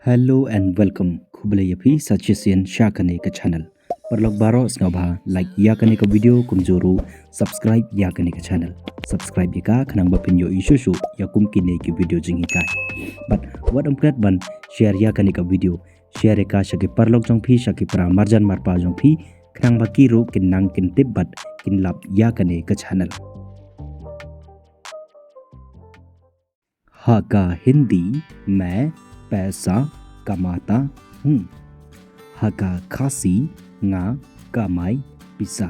Hello and welcome. Khubale yapi suggestion shakane ka channel. Perlok baro snobha like yakane ka video kumjuru subscribe yakane ka channel. Subscribe yaka khanang bapin yo isu yakum kine ki video jingi kai. But what amkrat ban share yakane ka video share ka shake perlok jong phi shake pra marjan marpa jong phi khanang ba ki ro kin nang kin tip bat kin lap yakane ka channel. हाका हिंदी मैं पैसा कमाता हूँ. Haka khasi nga kamai pisa.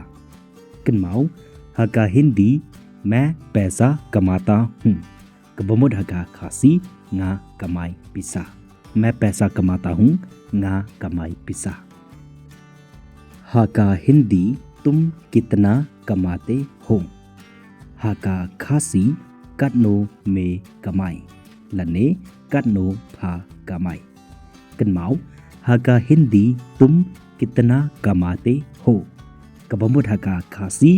Kenmau haka Hindi मैं पैसा कमाता हूँ. Kebomod haka khasi nga kamai pisa. मैं पैसा कमाता हूँ nga kamai pisa. Haka Hindi तुम कितना कमाते हो. Haka khasi Katno me kamai lane katno pha kamai. Kenmau haka Hindi तुम कितना कमाते हो. Kabamut haka khasi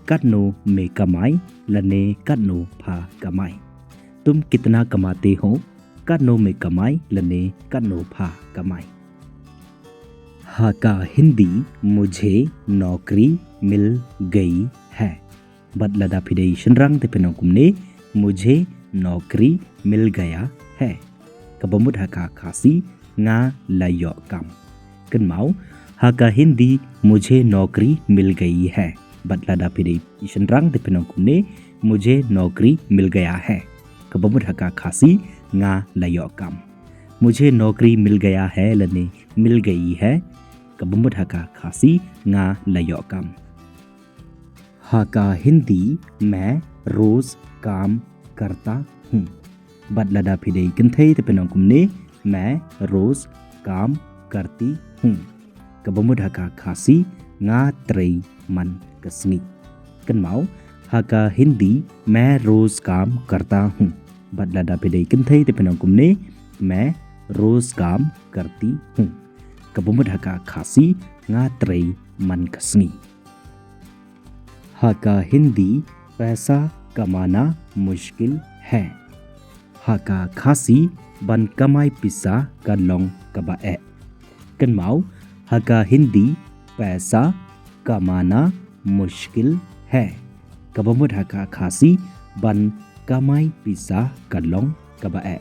katno me kamai lane katno pha kamai. तुम कितना कमाते हो katno me kamai lane katno pha kamai. हका हिंदी मुझे नौकरी मिल गई है. बदलदा फिडेशन रंग ते पेनोकुमने मुझे नौकरी मिल गया है. Kabamut haka khasi nga layo kam. Kenmau haka Hindi मुझे नौकरी मिल गई है. बदलदा फिडेशन रंग ते पेनोकुमने मुझे नौकरी मिल गया है. Kabamut haka khasi nga layo kam. मुझे नौकरी मिल गया है लने मिल गई है. Kabamut haka khasi nga layo kam. हाका हिंदी मैं रोज काम करता हूँ. बदलदा फिदे कंथई ते पेनोकुमने मैं रोज काम करती हूँ. Kabamut haka khasi nga trei man kasni. Kenmau haka Hindi मैं रोज काम करता हूँ. बदलदा फिदे कंथई ते पेनोकुमने मैं रोज काम करती हूँ. Kabamut haka khasi nga trei man kasni. हाका हिंदी पैसा कमाना मुश्किल है. हाका खासी बन कमाई पिसा का लोंग कबा ए. Kenmau हाका हिंदी पैसा कमाना मुश्किल है. Kabamut haka खासी बन कमाई पिसा का लोंग कबा ए.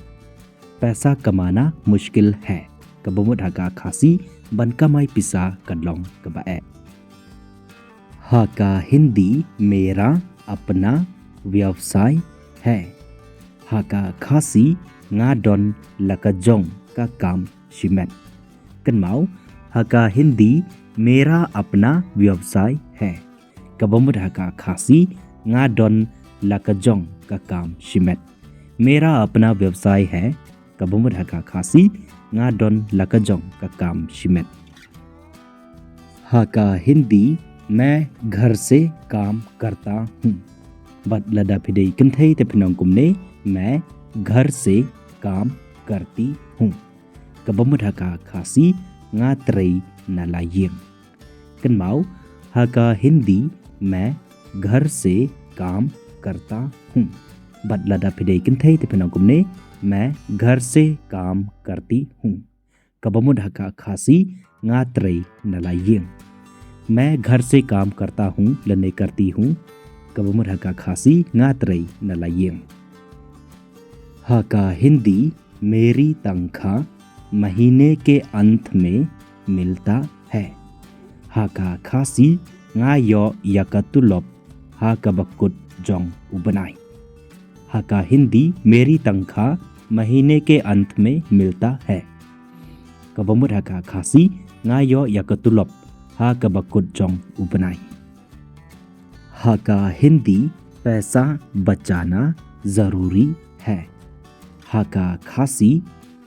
पैसा कमाना मुश्किल है. Kabamut haka खासी बन कमाई पिसा का लोंग कबा ए. हाका हिंदी मेरा अपना व्यवसाय है. हाका खासी nga don lakajong का काम शिमेट. Kenmau हाका हिंदी मेरा अपना व्यवसाय है. Kabamut haka खासी nga don lakajong का काम शिमेट. मेरा अपना व्यवसाय है. Kabamut haka खासी nga don lakajong का काम शिमेट. हाका हिंदी मैं घर से काम करता हूँ. बदलदा फिदे कंथई ते पेनोकुमने मैं घर से काम करती हूँ. Kabamut haka khasi nga trei nalayeng. Kenmau haka Hindi मैं घर से काम करता हूँ. बदलदा फिदे कंथई ते पेनोकुमने मैं घर से काम करती हूँ. Kabamut haka khasi nga trei nalayeng. मैं घर से काम करता हूँ लने करती हूँ. Kabamut haka khasi nga trei nalayeng. हाका हिंदी मेरी तनख्वाह महीने के अंत में मिलता है. हाका खासी nga yo yakatulop haka bakut jong ubanai. हाका हिंदी मेरी तनख्वाह महीने के अंत में मिलता है. Kabamut haka khasi nga yo yakatulop haka bakut jong ubanai. हाका हिंदी पैसा बचाना जरूरी है. हाका खासी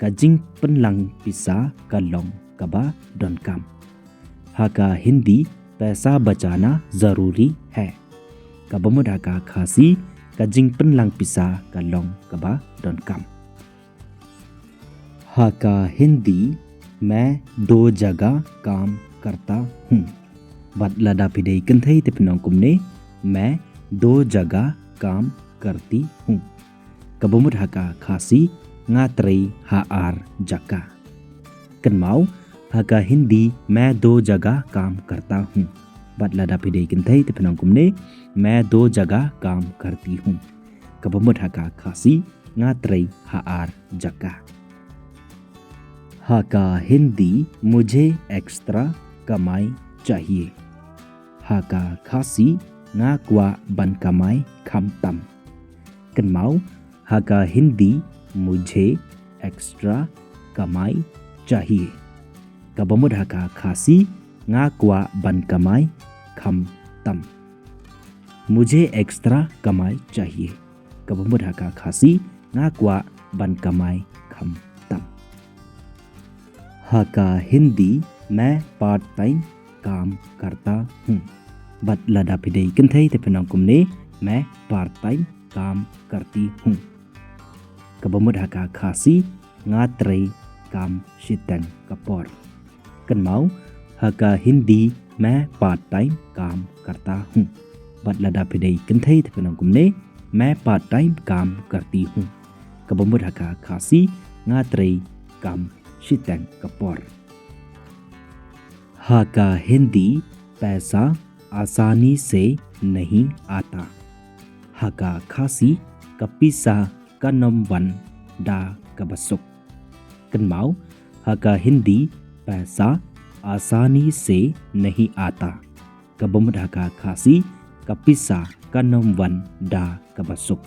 कजिंग पनलंग पिसा का लोंग कबा डन काम. हाका हिंदी पैसा बचाना जरूरी है. Kabamut haka खासी कजिंग पनलंग पिसा का लोंग कबा डन काम. हाका हिंदी मैं 2 जगह काम करता हूँ. बदलदा फिदे कंथई ते पेनोकुमने मैं 2 जगह काम करती हूँ. Kabamut haka khasi nga trei haar jaka. Kan mau haka Hindi मैं 2 जगह काम करता हूँ. Bat lada pidei kintai te penong kumne मैं 2 जगह काम करती हूँ. Kabamut haka khasi ngatrai haar jaka. Haka Hindi मुझे एक्स्ट्रा कमाई चाहिए. Haka khasi ngakwa ban kamai kham tam. Kan mau haka Hindi मुझे एक्स्ट्रा कमाई चाहिए. Kabamut haka khasi ngakwa ban kamai kham tam. मुझे एक्स्ट्रा कमाई चाहिए. Kabamut haka khasi ngakwa ban kamai kham tam. Haka Hindi मैं part time काम करता हूँ. Bat lada pidei kintai te penong kumne मैं पार्ट टाइम काम करती हूँ. Kabamut haka khasi ngatrai काम shitang kapor. Kan mau haka Hindi मैं पार्ट टाइम काम करता हूँ. Bat lada pidei kintai te penong kumne मैं पार्ट टाइम काम करती हूँ. Kabamut haka khasi ngatrai काम shitang kapor. Haka Hindi पैसा आसानी से नहीं आता. Haka khasi kapisa kanomwan da kabasuk. Kan mau haka Hindi पैसा आसानी से नहीं आता. Kabamut haka khasi kapisa kanomwan da kabasuk.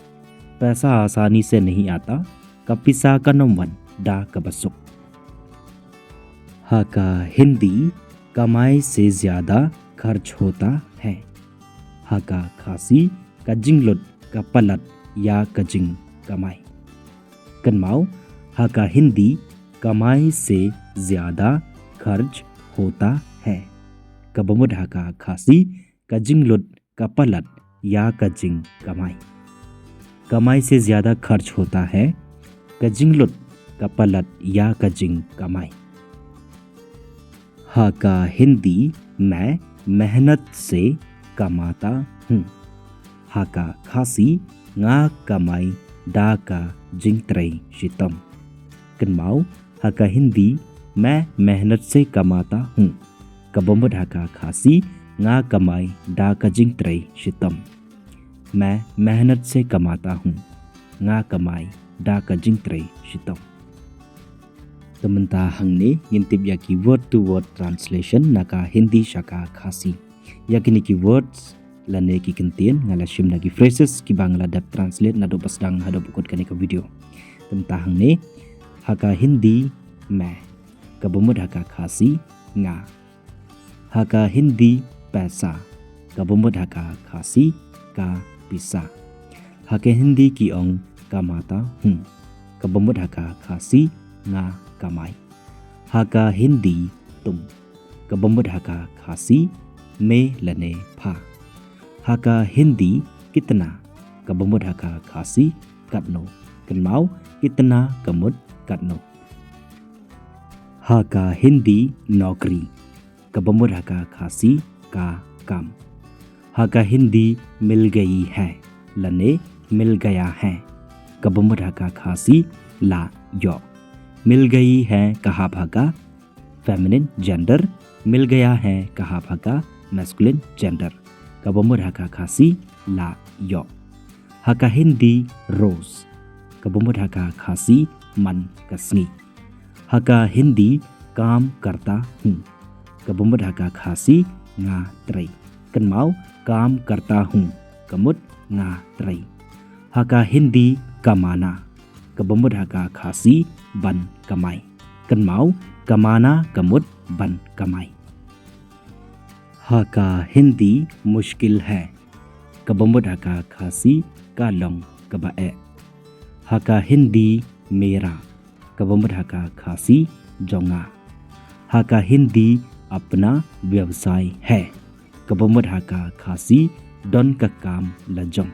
पैसा आसानी से नहीं आता. Kapisa kanomwan da kabasuk. Haka Hindi कमाई से ज़्यादा खर्च होता है. Haka khasi kajinglut kapalat ya kajing कमाई. Kan mau haka Hindi कमाई से ज़्यादा खर्च होता है. Kabamut haka khasi kajinglut kapalat ya kajing कमाई. कमाई से ज़्यादा खर्च होता है. Kajinglut kapalat ya kajing कमाई. Haka Hindi मैं मेहनत से कमाता हूँ. Haka khasi nga kamai da ka jingtrai shitam. Kan mau haka Hindi मैं मेहनत से कमाता हूँ. Kabamut haka khasi nga kamai da ka jingtrai shitam. मैं मेहनत से कमाता हूँ. Nga kamai da ka jingtrai shitam. Tementa hangne ngintip yaki word to word translation naka Hindi shaka khasi. Yakini ki words lane ki kentien ngala shim lagi phrases ki bangla dap translate na do pasdang hado bukot kani ka video. Tementa hangne haka Hindi मैं. Kabamut haka khasi nga. Haka Hindi पैसा. Kabamut haka khasi ka pisa. Haka Hindi ki ong kamata हूँ. Kabamut haka khasi nga kamai. Haka Hindi तुम. Kabamut haka khasi में लने पा. Haka Hindi कितना. Kabamut haka khasi katno. Kan mau कितना kamut katno. Haka Hindi नौकरी. Kabamut haka khasi का काम. Haka Hindi मिल गई है. लने मिल गया है. Kabamut haka khasi ला यो. मिल गई है कहा भागा फेमिनिन जेंडर. मिल गया है कहा भागा masculine gender. Kabamut haka khasi ला यो. Haka Hindi रोज. Kabamut haka khasi मन कसनी. Haka Hindi काम करता हूँ. Kabamut haka khasi nga trai. Kan mau काम करता हूँ. Kamut nga trai. Haka Hindi कमाना. Kabamut haka khasi ban kamai. Kan mau कमाना kamut ban kamai. Haka Hindi मुश्किल है. Kabamut haka khasi kalong kabae. Haka Hindi मेरा. Kabamut haka khasi jonga. Haka Hindi अपना व्यवसाय है. Kabamut haka khasi don का काम लजों.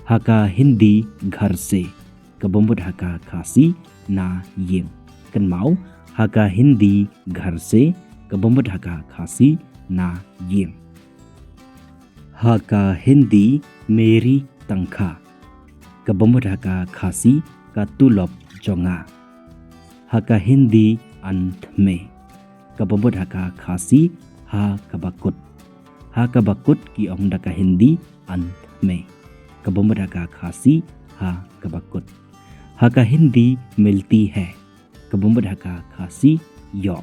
Haka Hindi घर से. Kabamut haka khasi na ying. Kan mau haka Hindi घर से. Kabamut haka khasi na ying. Haka Hindi मेरी तंखा. Kabamut haka khasi ka tulop jonga. Haka Hindi अंत में kabambut haka khasi ha kabakut की ओंग डका हिंदी अंत में kabambut haka khasi ha kabakut haka Hindi मिलती है kabambut haka khasi yo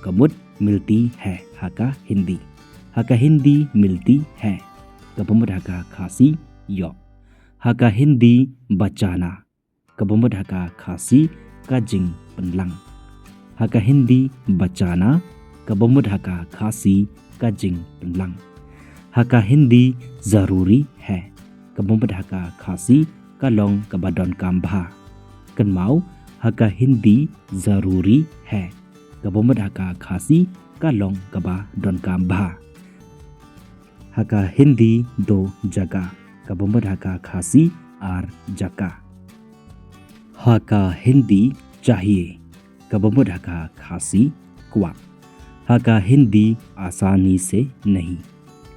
kabut मिलती है haka हिंदी मिलती है kabambut haka khasi yo haka Hindi बचाना kabambut haka khasi kajing penlang haka Hindi बचाना kabambut haka khasi kajing penlang haka Hindi जरूरी है kabambut haka khasi kalong kabadon kambha kenmau haka Hindi जरूरी है kabambut haka khasi kalong kabadon kambha haka Hindi दो जगह kabambut haka khasi are जका haka Hindi चाहिए kabambut haka khasi kuat haka Hindi आसानी से नहीं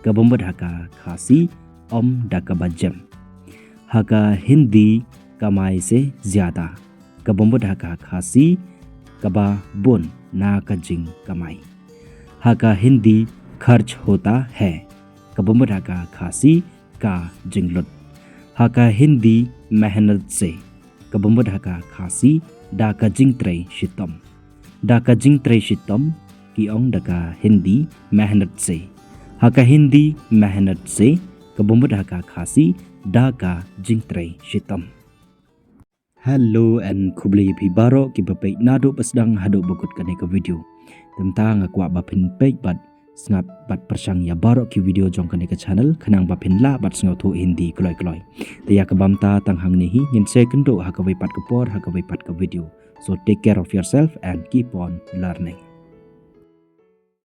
kabambut haka khasi om dakabajam haka Hindi कमाई से ज्यादा kabambut haka khasi kaba bun na kajing कमाई haka हिंदी खर्च होता है kabambut haka khasi का जिंगलुट haka हिंदी मेहनत से kabambut haka khasi da ka jingtrei shitom की ओंग डका हिंदी मेहनत से haka हिंदी मेहनत से kabambut haka khasi da ka jingtrei shitom Hello and kubli pi baro ki bapek nado pasdang hado bokut kane ka video tentang akwa bapin pek bat snap bat persang ya baro ki video jong kane ka channel khanang bapin la bat sngo thu hindi kloi te ya ka bamta tang hang ni hi ngin se kendo haka bai pat ka por haka bai pat ka video so take care of yourself and keep on learning